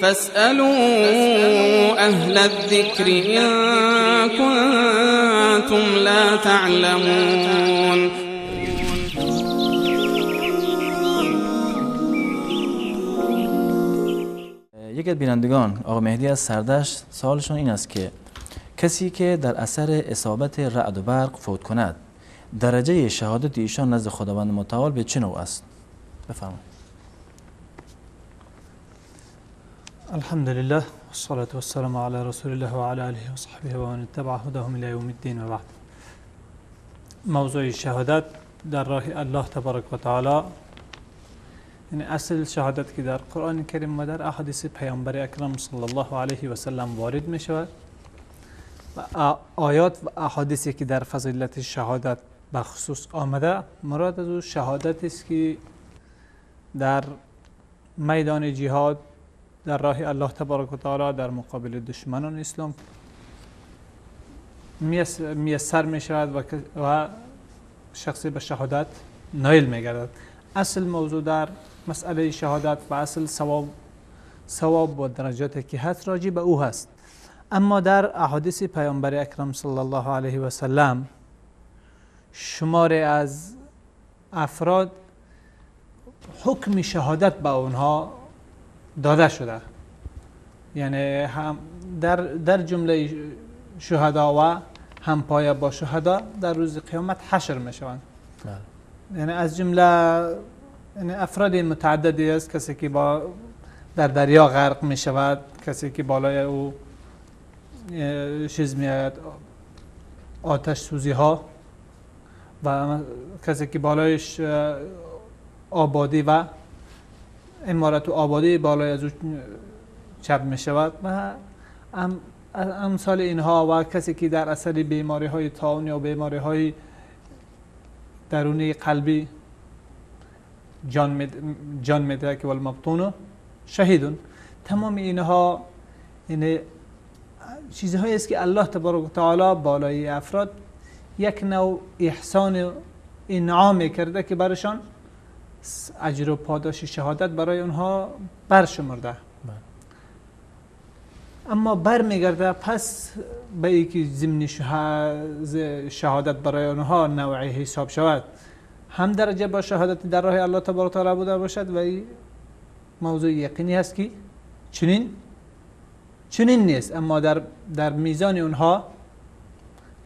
فاسألوا أهل الذكر إن كنتم لا تعلمون. یکی از بینندگان آقا مهدی از سردشت سوالشون این است که کسی که در اثر اصابت رعد و برق فوت کند درجه شهادت ایشان نزد خداوند متعال به چه نوع است؟ بفرمایید. الحمد لله والصلاة والسلام على رسول الله وعلى آله وصحبه ومن اتبع هداهم الى يوم الدين و بعد. موضوع شهادت در راه الله تبارک و تعالی، یعنی اصل شهادت که در قرآن کریم و در احادیث پیامبر اکرم صلی الله علیه و سلم وارد می شود و آیات و احادیثی که در فضیلت شهادت بخصوص آمده، مراد از او شهادت است که در میدان جهاد در راه الله تبارک و تعالی در مقابل دشمنان اسلام میسر می شود و شخصی به شهادت نایل می گردد. اصل موضوع در مسئله شهادت و اصل ثواب و درجاتی که هست راجع به او هست. اما در احادیث پیامبر اکرم صلی الله علیه و سلم شماری از افراد حکم شهادت به اونها داده شده، یعنی هم در جمله شهدا و هم پایه با شهدا در روز قیامت حشر می شوند. یعنی از جمله افراد متعددی است، کسی که در دریا غرق می شود، کسی که بالای او چیز می آید آتش سوزی ها، و کسی که بالایش آبادی و امارت و آبادی بالای از او چپ می شود و امثال اینها، و کسی که در اثر بیماری های طاعون یا بیماری های درونی قلبی جان میده که والمبطون شهیدون. تمام اینها یعنی چیزهایی است که الله تبارک و تعالی بالای افراد یک نوع احسان و انعام کرده که برشان اجر و پاداش شهادت برای اونها برشمرده. اما برمیگرده پس به اینکه ضمن شهادت برای اونها نوعی حساب شود، هم درجه با شهادت در راه الله تبارک و تعالی بوده باشد و این موضوع یقینی هست که چنین نیست، اما در میزان اونها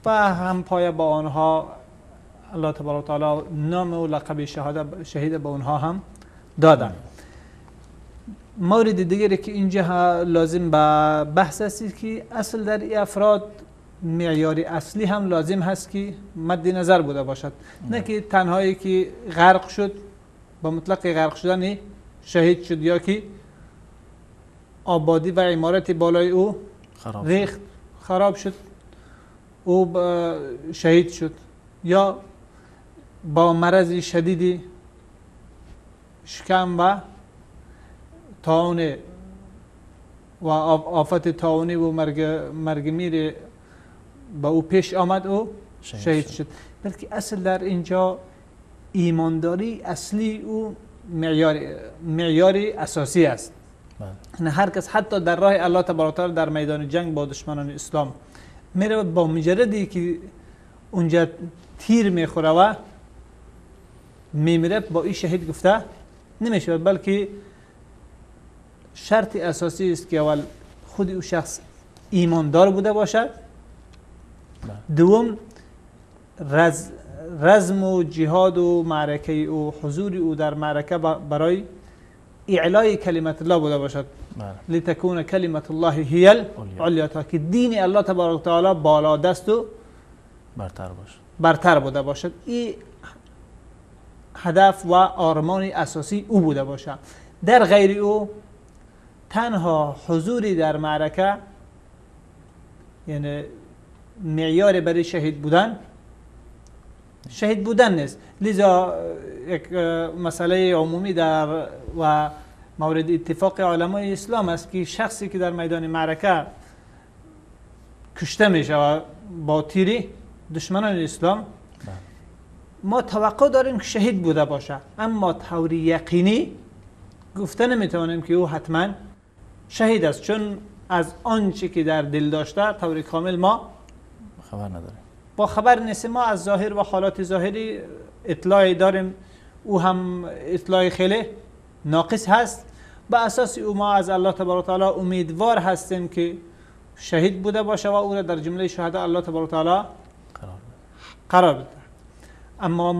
و هم پایه با آنها الله تبارک و تعالی نام و لقب شهید به اونها هم دادن. مورد دیگری که اینجا لازم به بحث است که اصل در این افراد معیاری اصلی هم لازم هست که مد نظر بوده باشد، نه که تنهایی که غرق شد با مطلق غرق شدن شهید شد، یا که آبادی و عمارت بالای او ریخت خراب شد او شهید شد، یا با مرض شدیدی شکم و طاعون و آفت طاعونی و مرگ میر با او پیش آمد او شهید شد. بلکه اصل در اینجا ایمانداری اصلی او معیاری اساسی است. نه هر کس حتی در راه الله تبارک و تعالی در میدان جنگ با دشمنان اسلام میره، با مجردی که اونجا تیر میخوره و میمیره با این شهید گفته نمیشه، بلکه شرط اساسی است که اول خود او شخص ایماندار بوده باشد، دوم رزم و جهاد و معرکه او حضور او در معرکه برای اعلای کلمت الله بوده باشد. لتکون کلمت الله هی العلیا، تا که دین الله تبارک و تعالی بالا دست و برتر بوده باشد. این هدف و آرمان اساسی او بوده باشد. در غیر او تنها حضوری در معرکه یعنی معیار برای شهید بودن نیست. لذا یک مسئله عمومی در و مورد اتفاق علمای اسلام است که شخصی که در میدان معرکه کشته میشه و با تیری دشمنان اسلام، ما توقع داریم که شهید بوده باشه، اما طور یقینی گفته نمیتوانیم که او حتما شهید است، چون از آنچه که در دل داشته طور کامل ما خبر نداریم، با خبر نیستیم. ما از ظاهر و حالات ظاهری اطلاعی داریم، او هم اطلاع خیلی ناقص هست. به اساس او ما از الله تبارک و تعالی امیدوار هستیم که شهید بوده باشه و او را در جمله شهدا الله تبارک و تعالی قرار بده. اما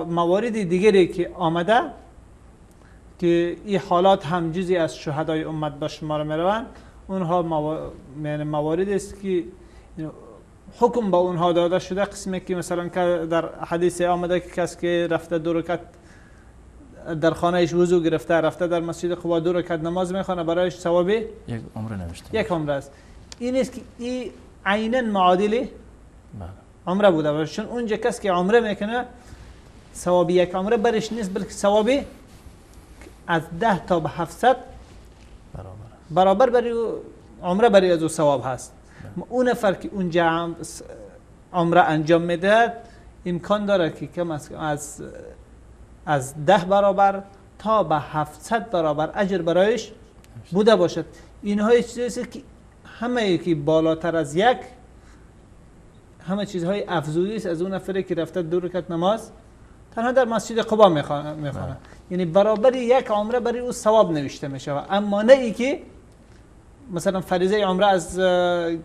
موارد دیگری که آمده که این حالات هم جزئی از شهدای امت به شمار میروند، اونها موارد است که حکم با اونها داده شده. قسمی که مثلا که در حدیث آمده که کسی که رفته 2 رکعت در خانهش وضو گرفته، رفته در مسجد قبا 2 رکعت نماز میخونه، برایش ثواب یک عمر نوشته، یک عمر است. این است که این عیناً معادل عمره بوده باشه، چون اونجا کسی که عمره میکنه ثواب یک عمره برش نیست، بلکه ثواب از 10 تا به 700 برابر برای عمره برای از او ثواب هست. اون نفر که اونجا عمره انجام میده امکان داره که کم از 10 برابر تا به 700 برابر اجر برایش بوده باشد. اینها چیزی که همه که بالاتر از یک، همه چیزهای افزوده است از اون نفری که رفته 2 رکعت نماز تنها در مسجد قبا میخونه. یعنی برابر یک عمره برای او ثواب نوشته میشه. اما نه ای که مثلا فریضه عمره از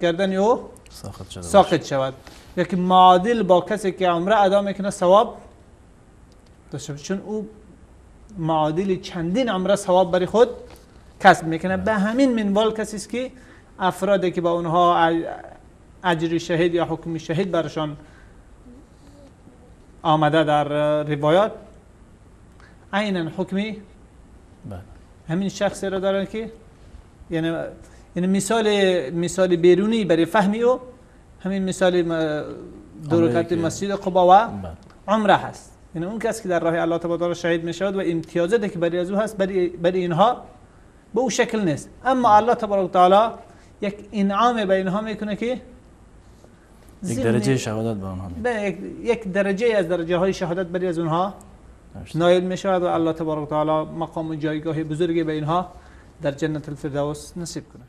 گردن او ساقط شود، یا که معادل با کسی که عمره ادا میکنه ثواب داشته، چون او معادل چندین عمره ثواب برای خود کسب میکنه. به همین منوال کسی است که افرادی که با اونها اجر شهید یا حکم شهید برشان آمده در روایات، عیناً حکمی همین شخصی را دارن که یعنی مثال بیرونی برای فهمی او همین مثال 2 رکعت مسجد قبا و عمره هست. یعنی اون کسی که در راه الله تبارک و تعالی شهید میشود و امتیازاتی که برای از او هست برای اینها به او شکل نیست. اما الله تبارک و تعالی یک انعام به اینها میکنه که یک درجه شهادت به اونها میده، یک درجه از درجه های شهادت برای از اونها نایل میشود و الله تبارک و تعالی مقام و جایگاه بزرگی به اینها در جنت الفردوس نصیب کنه.